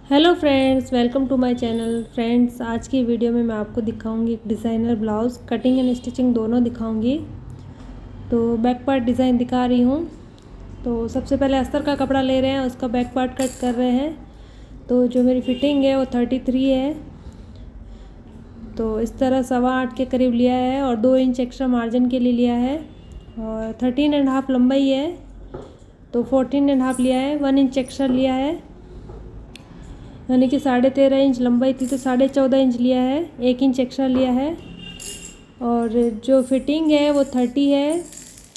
Hello friends, welcome to my channel. Friends, आज की video में मैं आपको दिखाऊंगी एक designer blouse, cutting and stitching दोनों दिखाऊंगी। तो बैक पार्ट डिज़ाइन दिखा रही हूँ। तो सबसे पहले अस्तर का कपड़ा ले रहे हैं, उसका बैक पार्ट कट कर रहे हैं। तो जो मेरी फिटिंग है वो 33 है। तो इस तरह 8.25 के करीब लिया है और 2 इंच एक्स्ट्रा मार्जिन के लिए लिया है। और 13.5 लंबाई है, तो 14.5 लिया है। 1 इंच एक्स्ट्रा लिया है, यानी कि 13.5 इंच लंबाई थी तो 14.5 इंच लिया है, 1 इंच एक्स्ट्रा लिया है। और जो फिटिंग है वो 30 है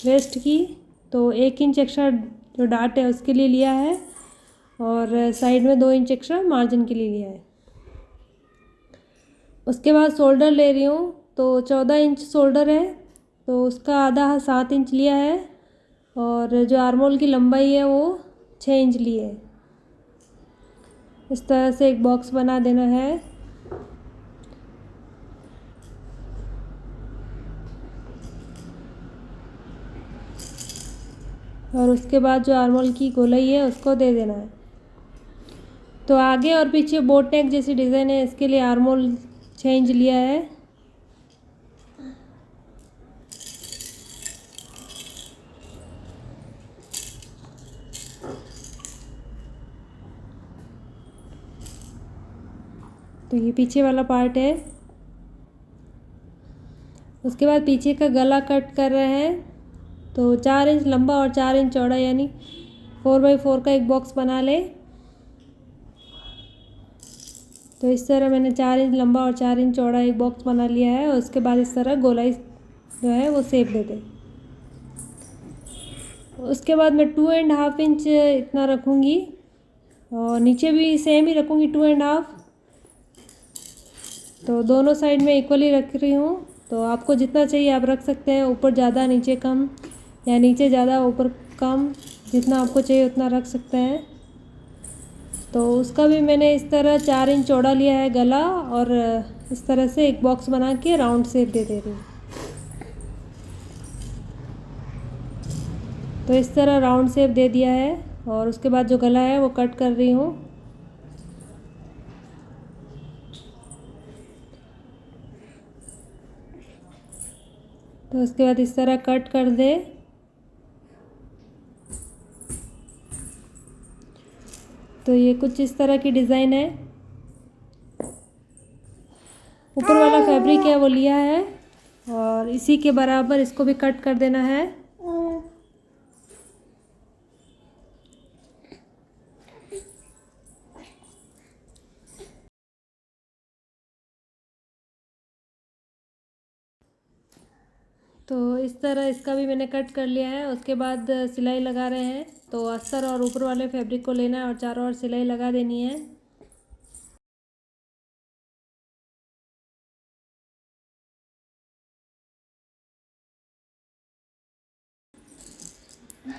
वेस्ट की, तो 1 इंच एक्स्ट्रा जो डाट है उसके लिए लिया है। और साइड में 2 इंच एक्स्ट्रा मार्जिन के लिए लिया है। उसके बाद शोल्डर ले रही हूँ, तो 14 इंच शोल्डर है, तो उसका आधा 7 इंच लिया है। और जो आर्मोल की लंबाई है वो 6 इंच ली है। इस तरह से एक बॉक्स बना देना है। और उसके बाद जो आर्मोल की गोलाई है उसको दे देना है। तो आगे और पीछे बोट नेक जैसी डिज़ाइन है, इसके लिए आर्मोल 6 इंच लिया है। तो ये पीछे वाला पार्ट है। उसके बाद पीछे का गला कट कर रहे हैं, तो 4 इंच लंबा और 4 इंच चौड़ा, यानी 4x4 का एक बॉक्स बना ले। तो इस तरह मैंने 4 इंच लंबा और 4 इंच चौड़ा एक बॉक्स बना लिया है। और उसके बाद इस तरह गोलाई जो है वो शेप दे दें। उसके बाद मैं 2.5 इंच इतना रखूँगी और नीचे भी सेम ही रखूँगी 2.5। तो दोनों साइड में इक्वली रख रही हूँ। तो आपको जितना चाहिए आप रख सकते हैं, ऊपर ज़्यादा नीचे कम, या नीचे ज़्यादा ऊपर कम, जितना आपको चाहिए उतना रख सकते हैं। तो उसका भी मैंने इस तरह 4 इंच चौड़ा लिया है गला, और इस तरह से एक बॉक्स बना के राउंड शेप दे रही हूँ। तो इस तरह राउंड शेप दे दिया है। और उसके बाद जो गला है वो कट कर रही हूँ। तो उसके बाद इस तरह कट कर दे। तो ये कुछ इस तरह की डिज़ाइन है। ऊपर वाला फैब्रिक है वो लिया है और इसी के बराबर इसको भी कट कर देना है। तो इस तरह इसका भी मैंने कट कर लिया है। उसके बाद सिलाई लगा रहे हैं। तो अस्तर और ऊपर वाले फैब्रिक को लेना है और चारों ओर सिलाई लगा देनी है।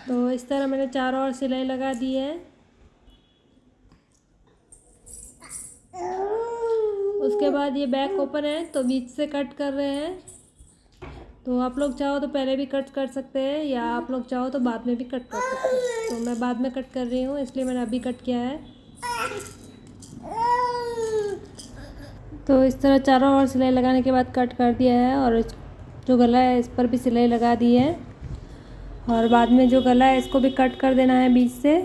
तो इस तरह मैंने चारों ओर सिलाई लगा दी है। उसके बाद ये बैक ओपन है, तो बीच से कट कर रहे हैं। तो आप लोग चाहो तो पहले भी कट कर सकते हैं, या आप लोग चाहो तो बाद में भी कट कर सकते हैं। तो मैं बाद में कट कर रही हूँ, इसलिए मैंने अभी कट किया है। तो इस तरह चारों ओर सिलाई लगाने के बाद कट कर दिया है। और जो गला है इस पर भी सिलाई लगा दी है। और बाद में जो गला है इसको भी कट कर देना है बीच से।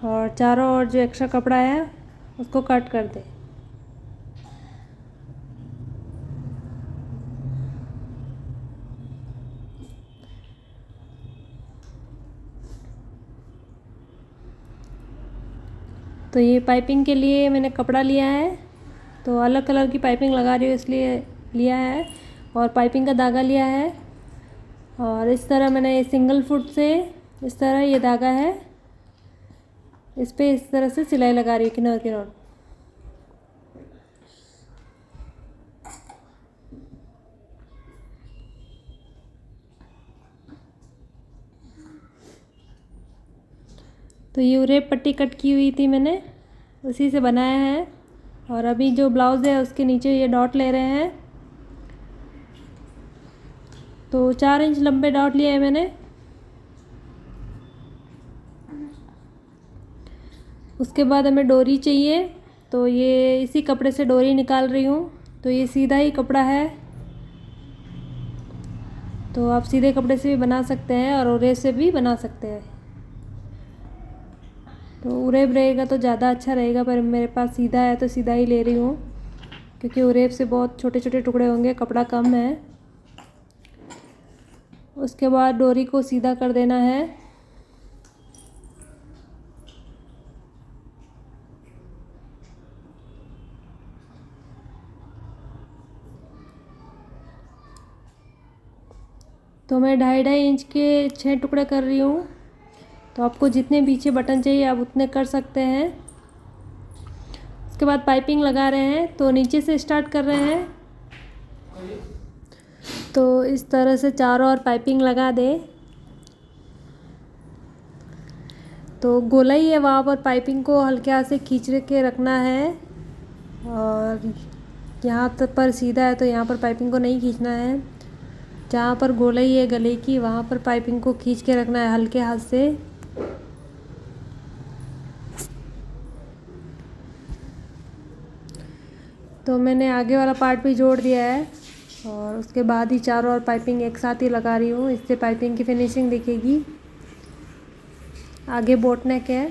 और चारों ओर जो एक्स्ट्रा कपड़ा है उसको कट कर दे। तो ये पाइपिंग के लिए मैंने कपड़ा लिया है, तो अलग कलर की पाइपिंग लगा रही हूँ इसलिए लिया है। और पाइपिंग का धागा लिया है। और इस तरह मैंने सिंगल फुट से इस तरह ये धागा है, इस पे इस तरह से सिलाई लगा रही हूँ किनार किनार। तो ये उरेप पट्टी कट की हुई थी मैंने, उसी से बनाया है। और अभी जो ब्लाउज़ है उसके नीचे ये डॉट ले रहे हैं। तो 4 इंच लंबे डॉट लिए हैं मैंने। उसके बाद हमें डोरी चाहिए, तो ये इसी कपड़े से डोरी निकाल रही हूँ। तो ये सीधा ही कपड़ा है, तो आप सीधे कपड़े से भी बना सकते हैं और उरेब से भी बना सकते हैं। तो उरेब रहेगा तो ज़्यादा अच्छा रहेगा, पर मेरे पास सीधा है तो सीधा ही ले रही हूँ, क्योंकि उरेब से बहुत छोटे छोटे टुकड़े होंगे, कपड़ा कम है। उसके बाद डोरी को सीधा कर देना है। तो मैं 2.5 इंच के 6 टुकड़े कर रही हूँ। तो आपको जितने पीछे बटन चाहिए आप उतने कर सकते हैं। उसके बाद पाइपिंग लगा रहे हैं, तो नीचे से स्टार्ट कर रहे हैं। तो इस तरह से चारों ओर पाइपिंग लगा दे। तो गोलाई है वहाँ पर पाइपिंग को हल्के हाथ से खींच के रखना है, और यहाँ तक पर सीधा है तो यहाँ पर पाइपिंग को नहीं खींचना है। जहाँ पर गोलाई है गले की वहाँ पर पाइपिंग को खींच के रखना है हल्के हाथ से। तो मैंने आगे वाला पार्ट भी जोड़ दिया है, और उसके बाद ही चारों ओर पाइपिंग एक साथ ही लगा रही हूँ, इससे पाइपिंग की फिनिशिंग दिखेगी। आगे बोट नेक है।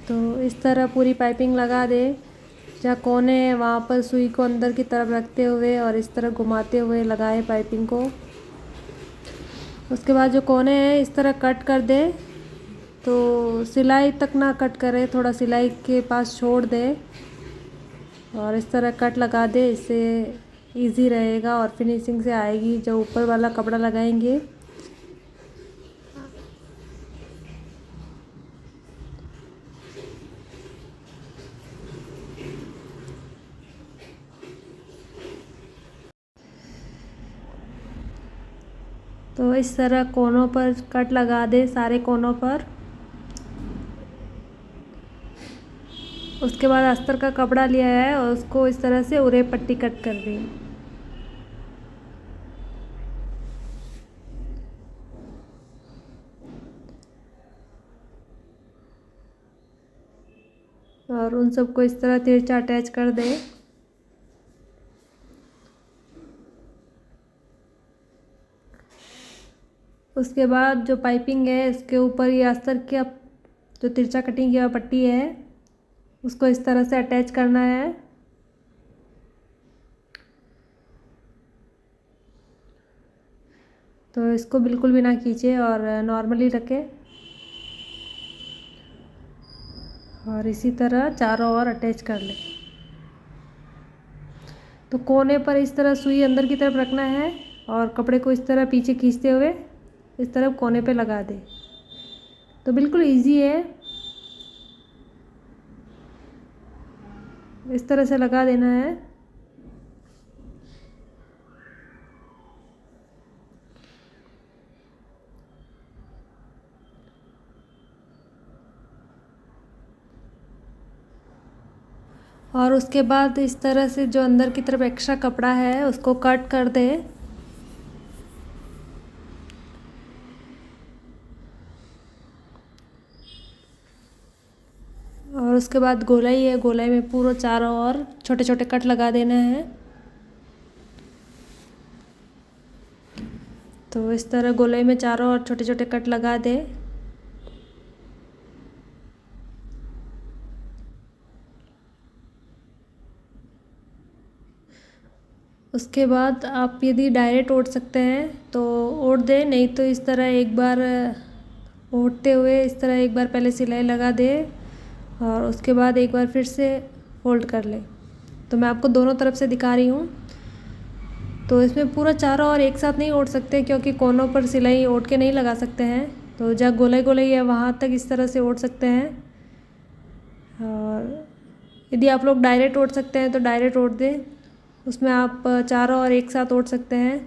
तो इस तरह पूरी पाइपिंग लगा दे। जहाँ कोने है वहाँ पर सुई को अंदर की तरफ रखते हुए और इस तरह घुमाते हुए लगाए पाइपिंग को। उसके बाद जो कोने हैं इस तरह कट कर दे। तो सिलाई तक ना कट करे, थोड़ा सिलाई के पास छोड़ दे और इस तरह कट लगा दे। इससे इजी रहेगा और फिनिशिंग से आएगी जब ऊपर वाला कपड़ा लगाएंगे। तो इस तरह कोनों पर कट लगा दे, सारे कोनों पर। उसके बाद अस्तर का कपड़ा लिया है और उसको इस तरह से उरे पट्टी कट कर दी। और उन सबको इस तरह तिरछा अटैच कर दे। उसके बाद जो पाइपिंग है इसके ऊपर ये अस्तर का जो तिरछा कटिंग किया पट्टी है उसको इस तरह से अटैच करना है। तो इसको बिल्कुल भी ना खींचे और नॉर्मली रखें, और इसी तरह चारों ओर अटैच कर ले। तो कोने पर इस तरह सुई अंदर की तरफ रखना है और कपड़े को इस तरह पीछे खींचते हुए इस तरफ कोने पे लगा दे। तो बिल्कुल इजी है, इस तरह से लगा देना है। और उसके बाद इस तरह से जो अंदर की तरफ एक्स्ट्रा कपड़ा है उसको कट कर दे। और उसके बाद गोलाई है, गोलाई में पूरा चारों ओर छोटे छोटे कट लगा देना है। तो इस तरह गोलाई में चारों ओर छोटे छोटे कट लगा दे। उसके बाद आप यदि डायरेक्ट ओढ़ सकते हैं तो ओढ़ दे, नहीं तो इस तरह एक बार ओढ़ते हुए इस तरह एक बार पहले सिलाई लगा दे और उसके बाद एक बार फिर से फोल्ड कर ले। तो मैं आपको दोनों तरफ से दिखा रही हूँ। तो इसमें पूरा चारों ओर एक साथ नहीं ओढ़ सकते, क्योंकि कोनों पर सिलाई ओढ़ के नहीं लगा सकते हैं। तो जहाँ गोलाई गोलाई है वहाँ तक इस तरह से ओढ़ सकते हैं, और यदि आप लोग डायरेक्ट ओढ़ सकते हैं तो डायरेक्ट ओढ़ दें। उसमें आप चारों और एक साथ ओढ़ सकते हैं।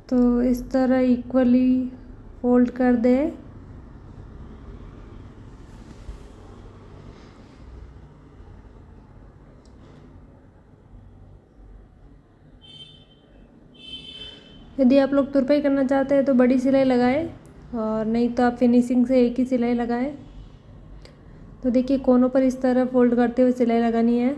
तो इस तरह इक्वली फोल्ड कर दें। यदि आप लोग तुरपाई करना चाहते हैं तो बड़ी सिलाई लगाएं, और नहीं तो आप फिनिशिंग से एक ही सिलाई लगाएं। तो देखिए कोनों पर इस तरह फोल्ड करते हुए सिलाई लगानी है।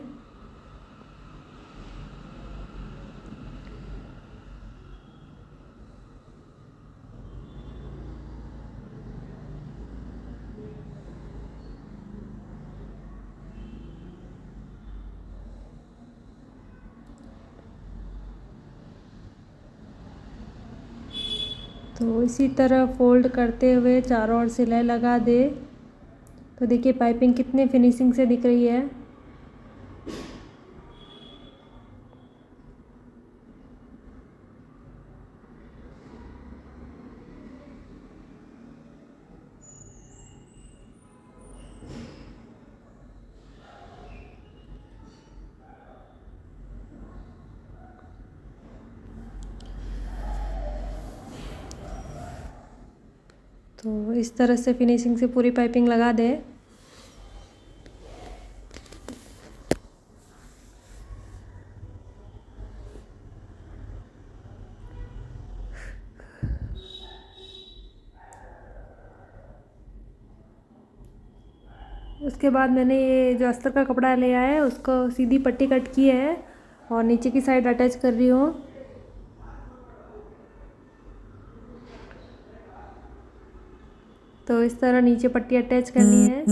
तो इसी तरह फोल्ड करते हुए चारों ओर सिलाई लगा दे। तो देखिए पाइपिंग कितनी फिनिशिंग से दिख रही है। तो इस तरह से फिनिशिंग से पूरी पाइपिंग लगा दे। उसके बाद मैंने ये जो अस्तर का कपड़ा लिया है उसको सीधी पट्टी कट की है और नीचे की साइड अटैच कर रही हूँ। तो इस तरह नीचे पट्टी अटैच करनी है।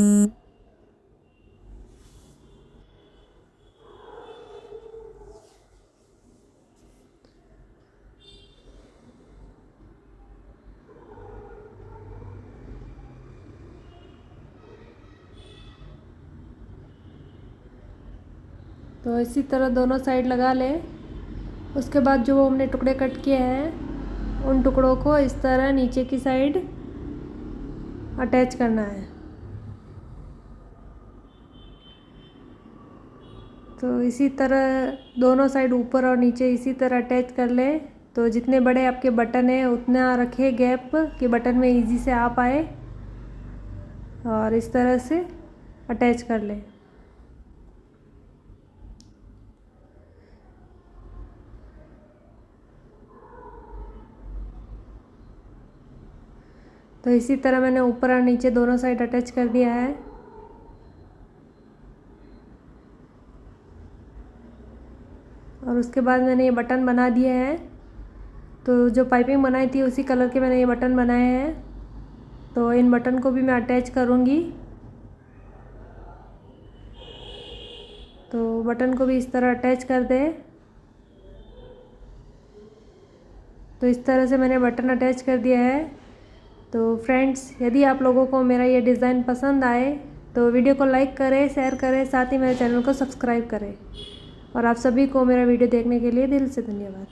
तो इसी तरह दोनों साइड लगा लें। उसके बाद जो हमने टुकड़े कट किए हैं उन टुकड़ों को इस तरह नीचे की साइड अटैच करना है। तो इसी तरह दोनों साइड ऊपर और नीचे इसी तरह अटैच कर लें। तो जितने बड़े आपके बटन हैं उतना रखें गैप कि बटन में इजी से आ पाए, और इस तरह से अटैच कर लें। तो इसी तरह मैंने ऊपर और नीचे दोनों साइड अटैच कर दिया है। और उसके बाद मैंने ये बटन बना दिए हैं। तो जो पाइपिंग बनाई थी उसी कलर के मैंने ये बटन बनाए हैं। तो इन बटन को भी मैं अटैच करूँगी। तो बटन को भी इस तरह अटैच कर दें। तो इस तरह से मैंने बटन अटैच कर दिया है। तो फ्रेंड्स, यदि आप लोगों को मेरा ये डिज़ाइन पसंद आए तो वीडियो को लाइक करें, शेयर करें, साथ ही मेरे चैनल को सब्सक्राइब करें। और आप सभी को मेरा वीडियो देखने के लिए दिल से धन्यवाद।